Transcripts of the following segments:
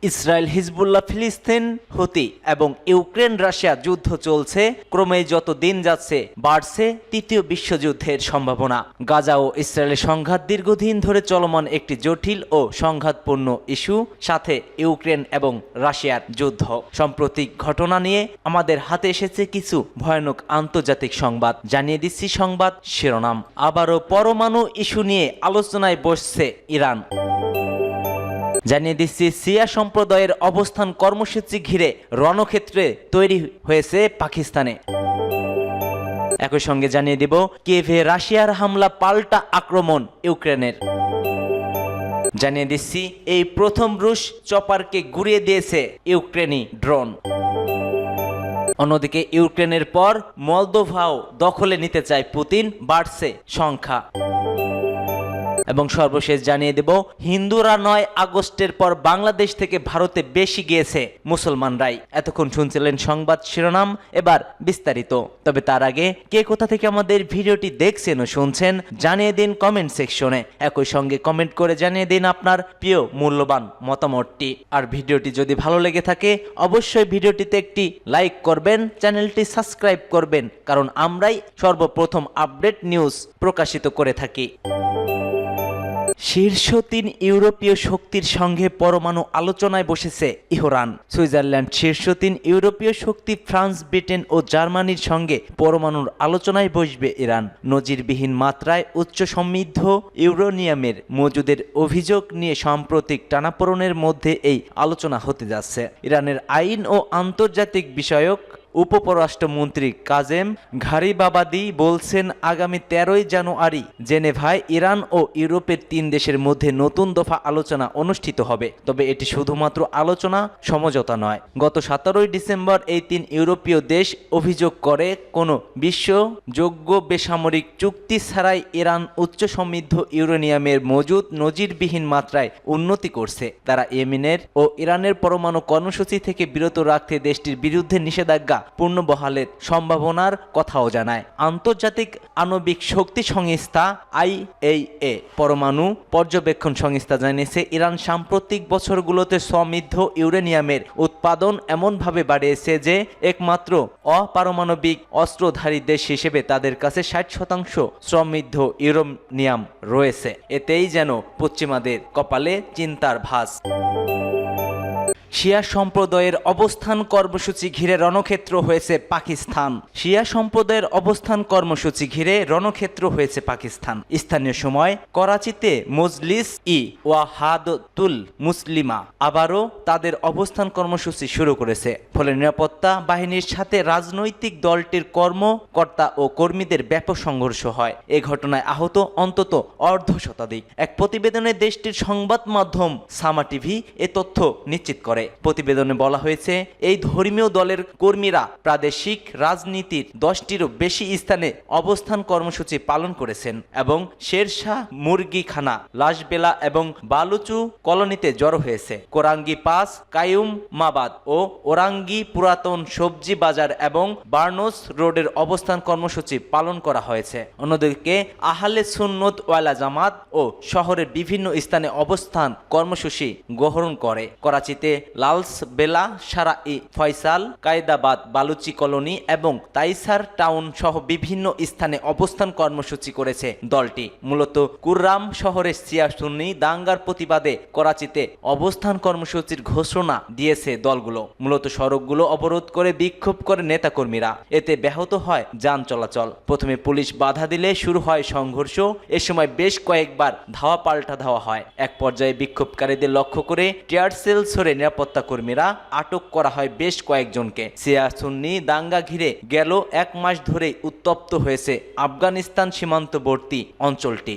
Israel, Hezbollah, ফিলিস্তিন, হুতি এবং Ukraine Russia যুদ্ধ চলছে। ক্রমেই যত দিন যাচ্ছে বাড়ছে তৃতীয় বিশ্বযুদ্ধের সম্ভাবনা। গাজা ও ইসরায়েলের সংঘাত দীর্ঘদিন ধরে চলমান একটি জটিল ও সংঘাতপূর্ণ ইস্যু, সাথে ইউক্রেন এবং রাশিয়ার যুদ্ধ। সাম্প্রতিক ঘটনা নিয়ে আমাদের হাতে এসেছে কিছু ভয়ানক আন্তর্জাতিক সংবাদ। জানিয়ে দিচ্ছি সংবাদ শিরোনাম। আবারও পরমাণু ইস্যু নিয়ে আলোচনায় বসছে ইরান। জানিয়ে দিচ্ছি শিয়া সম্প্রদায়ের অবস্থান কর্মসূচি ঘিরে রণক্ষেত্রে তৈরি হয়েছে পাকিস্তানে। একই সঙ্গে জানিয়ে দেব কিয়েভে রাশিয়ার হামলা পাল্টা আক্রমণ ইউক্রেনের। জানিয়ে দিচ্ছি এই প্রথম রুশ চপারকে গুড়িয়ে দিয়েছে ইউক্রেনি ড্রোন। অন্যদিকে ইউক্রেনের পর মলদোভাও দখলে নিতে চায় পুতিন, বাড়ছে সংখ্যা। এবং সর্বশেষ জানিয়ে দেব হিন্দুরা 9 আগস্টের পর বাংলাদেশ থেকে ভারতে বেশি গিয়েছে মুসলমানরাই। এতক্ষণ শুনছিলেন সংবাদ শিরোনাম, এবার বিস্তারিত। তবে তার আগে কে কোথা থেকে আমাদের ভিডিওটি দেখছেন ও শুনছেন জানিয়ে দিন কমেন্ট সেকশনে। একই সঙ্গে কমেন্ট করে জানিয়ে দিন আপনার প্রিয় মূল্যবান মতামতটি। আর ভিডিওটি যদি ভালো লেগে থাকে অবশ্যই ভিডিওটিতে একটি লাইক করবেন, চ্যানেলটি সাবস্ক্রাইব করবেন, কারণ আমরাই সর্বপ্রথম আপডেট নিউজ প্রকাশিত করে থাকি। শীর্ষ 3 ইউরোপীয় শক্তির সঙ্গে পরমাণু আলোচনায় বসেছে ইরান। সুইজারল্যান্ড শীর্ষ 3 ইউরোপীয় শক্তি ফ্রান্স, ব্রিটেন ও জার্মানির সঙ্গে পরমাণুর আলোচনায় বসবে ইরান। নজিরবিহীন মাত্রায় উচ্চ সমৃদ্ধ ইউরেনিয়ামের মজুদের অভিযোগ নিয়ে সাম্প্রতিক টানাপোড়েনের মধ্যে এই আলোচনা হতে যাচ্ছে। ইরানের আইন ও আন্তর্জাতিক বিষয়ক উপপরাষ্ট্রমন্ত্রী কাজেম ঘারিবাবাদি বলছেন, আগামী 13ই জানুয়ারি জেনেভায় ইরান ও ইউরোপের 3 দেশের মধ্যে নতুন দফা আলোচনা অনুষ্ঠিত হবে। তবে এটি শুধুমাত্র আলোচনা, সমঝোতা নয়। গত 17ই ডিসেম্বর এই 3 ইউরোপীয় দেশ অভিযোগ করে কোনো বিশ্বাসযোগ্য বেসামরিক চুক্তি ছাড়াই ইরান উচ্চ সমৃদ্ধ ইউরেনিয়ামের মজুদ নজিরবিহীন মাত্রায় উন্নতি করছে। তারা ইয়েমেনের ও ইরানের পরমাণু কর্মসূচি থেকে বিরত রাখতে দেশটির বিরুদ্ধে নিষেধাজ্ঞা পুনর্বহালের সম্ভাবনার কথাও জানায়। আন্তর্জাতিক আণবিক শক্তি সংস্থা IAEA পরমাণু পর্যবেক্ষণ সংস্থা জানিয়েছে, ইরান সাম্প্রতিক বছরগুলোতে সমৃদ্ধ ইউরেনিয়ামের উৎপাদন এমনভাবে বাড়িয়েছে যে একমাত্র অপারমাণবিক অস্ত্রধারী দেশ হিসেবে তাদের কাছে 60% সমৃদ্ধ ইউরেনিয়াম রয়েছে। এতেই যেন পশ্চিমাদের কপালে চিন্তার ভাঁজ। শিয়া সম্প্রদায়ের অবস্থান কর্মসূচি ঘিরে রণক্ষেত্র হয়েছে পাকিস্তান। শিয়া সম্প্রদায়ের অবস্থান কর্মসূচি ঘিরে রণক্ষেত্র হয়েছে পাকিস্তান। স্থানীয় সময় করাচিতে মজলিস ওয়াহাদাতুল মুসলিমা আবারও তাদের অবস্থান কর্মসূচি শুরু করেছে। ফলে নিরাপত্তা বাহিনীর সাথে রাজনৈতিক দলটির কর্মকর্তা ও কর্মীদের ব্যাপক সংঘর্ষ হয়। এ ঘটনায় আহত অন্তত অর্ধশতাধিক। এক প্রতিবেদনে দেশটির সংবাদ মাধ্যম সামা টিভি এ তথ্য নিশ্চিত করে। প্রতিবেদনে বলা হয়েছে, এই ধর্মীয় দলের কর্মীরা প্রাদেশিক রাজনীতির 10টিরও বেশি স্থানে অবস্থান কর্মসূচি পালন করেছেন এবং শেরশাহ মুরগিখানা, লাশবেলা এবং বালুচু কলোনিতে জড়ো হয়েছে। কোরাঙ্গি পাস, কায়ুমাবাদ ও ওরাঙ্গি পুরাতন সবজি বাজার এবং বার্নোস রোডের অবস্থান কর্মসূচি পালন করা হয়েছে। অন্যদিকে আহলে সুন্নত ওয়াল জামাত ও শহরের বিভিন্ন স্থানে অবস্থান কর্মসূচি গ্রহণ করে। করাচিতে লালসবেলা, সারাই ফয়সাল, কায়দাবাদ, বালুচি কলোনি এবং তাইসার টাউন সহ বিভিন্ন স্থানে অবস্থান কর্মসূচি করেছে দলটি। মূলত কুররাম শহরের শিয়া সুন্নি দাঙ্গার প্রতিবাদে করাচিতে অবস্থান কর্মসূচির ঘোষণা দিয়েছে দলগুলো। মূলত সড়কগুলো অবরোধ করে বিক্ষোভ করে নেতাকর্মীরা। এতে ব্যাহত হয় যান চলাচল। প্রথমে পুলিশ বাধা দিলে শুরু হয় সংঘর্ষ। এ সময় বেশ কয়েকবার ধাওয়া পাল্টা ধাওয়া হয়। এক পর্যায়ে বিক্ষোভকারীদের লক্ষ্য করে টিয়ার সেল ছড়ে নিরাপত্তা কর্মীরা আটক করা হয় বেশ কয়েকজনকে। শিয়া সুন্নি দাঙ্গা ঘিরে গেল 1 মাস ধরেই উত্তপ্ত হয়েছে আফগানিস্তান সীমান্তবর্তী অঞ্চলটি।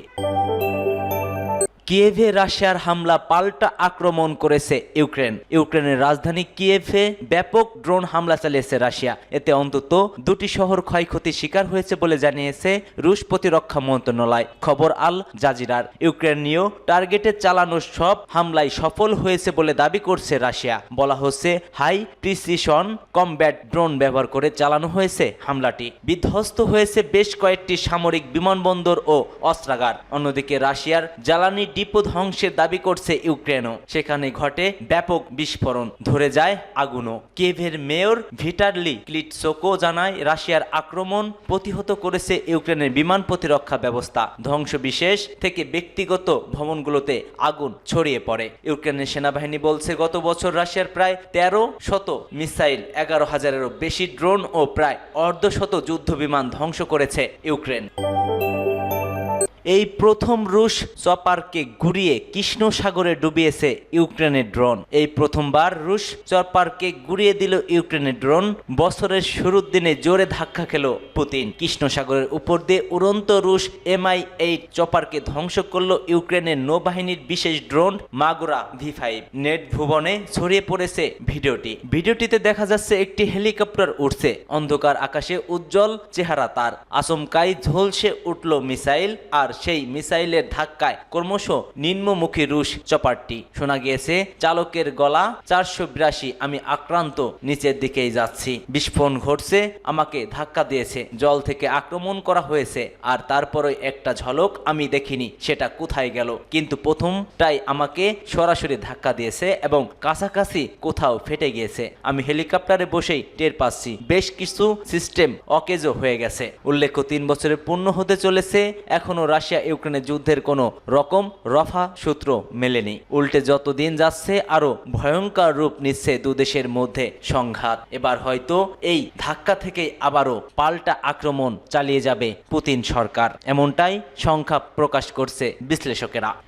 কিয়েভে রাশিয়ার হামলা পাল্টা আক্রমণ করেছে ইউক্রেন। ইউক্রেনের রাজধানী কিয়েভে ব্যাপক ড্রোন হামলা চালিয়েছে রাশিয়া। এতে অন্তত 2টি শহর ক্ষয়ক্ষতির শিকার হয়েছে বলে জানিয়েছে রুশ প্রতিরক্ষা মন্ত্রণালয়। খবর আল জাজিরার। ইউক্রেনীয় টার্গেটে চালানো সব হামলায় সফল হয়েছে বলে দাবি করছে রাশিয়া। বলা হচ্ছে, হাই প্রিসিশন কমব্যাট ড্রোন ব্যবহার করে চালানো হয়েছে হামলাটি। বিধ্বস্ত হয়েছে বেশ কয়েকটি সামরিক বিমানবন্দর ও অস্ত্রাগার। অন্যদিকে রাশিয়ার জ্বালানি ডিপো ধ্বংসের দাবি করছে ইউক্রেনও। সেখানে ঘটে ব্যাপক বিস্ফোরণ, ধরে যায় আগুনও। কিয়েভের মেয়র ভিটালি ক্লিটসোকো জানায়, রাশিয়ার আক্রমণ প্রতিহত করেছে ইউক্রেনের বিমান প্রতিরক্ষা ব্যবস্থা। ধ্বংসবিশেষ থেকে ব্যক্তিগত ভবনগুলোতে আগুন ছড়িয়ে পড়ে। ইউক্রেনের সেনাবাহিনী বলছে, গত বছর রাশিয়ার প্রায় 1300 মিসাইল, 11,000-এরও বেশি ড্রোন ও প্রায় অর্ধশত যুদ্ধ বিমান ধ্বংস করেছে ইউক্রেন। এই প্রথম রুশ চপারকে ঘুরিয়ে কৃষ্ণ সাগরে ডুবিয়েছে ইউক্রেনের ড্রোন। এই প্রথমবার রুশ চপারকে ঘুরিয়ে দিল ইউক্রেনের ড্রোন। বছরের শুরুর দিনে জোরে ধাক্কা খেল পুতিন। কৃষ্ণ সাগরের উপর দিয়ে উড়ন্ত রুশ MI-8 চপারকে ধ্বংস করল ইউক্রেনের নৌবাহিনীর বিশেষ ড্রোন মাগুরা V5। নেট ভুবনে ছড়িয়ে পড়েছে ভিডিওটিতে দেখা যাচ্ছে একটি হেলিকপ্টার উঠছে, অন্ধকার আকাশে উজ্জ্বল চেহারা তার। আচমকাই ঝলসে উঠল মিসাইল, আর সেই মিসাইলের ধাক্কায় ক্রমশ নিম্নমুখী রুশ চপারটি। শোনা গিয়েছে চালকের গলা, 482, আমি আক্রান্ত, নিচের দিকেই যাচ্ছি। বিস্ফোরণ ঘটছে, আমাকে ধাক্কা দিয়েছে, জল থেকে আক্রমণ করা হয়েছে, আর তারপরে একটা ঝলক আমি দেখিনি সেটা কোথায় গেল, কিন্তু প্রথমটাই আমাকে সরাসরি ধাক্কা দিয়েছে এবং কাছাকাছি কোথাও ফেটে গিয়েছে। আমি হেলিকপ্টারে বসেই টের পাচ্ছি বেশ কিছু সিস্টেম অকেজো হয়ে গেছে। উল্লেখ্য, 3 বছরে পূর্ণ হতে চলেছে, এখনো রাশিয়া ইউক্রেনের যুদ্ধের কোনো রকম রফা সূত্র মেলেনি। উল্টে যত দিন যাচ্ছে আরো ভয়ঙ্কর রূপ নিচ্ছে দুদেশের মধ্যে সংঘাত। এবার হয়তো এই ধাক্কা থেকেই আবারও পাল্টা আক্রমণ চালিয়ে যাবে পুতিন সরকার, এমনটাই সংখ্যা প্রকাশ করছে বিশ্লেষকেরা।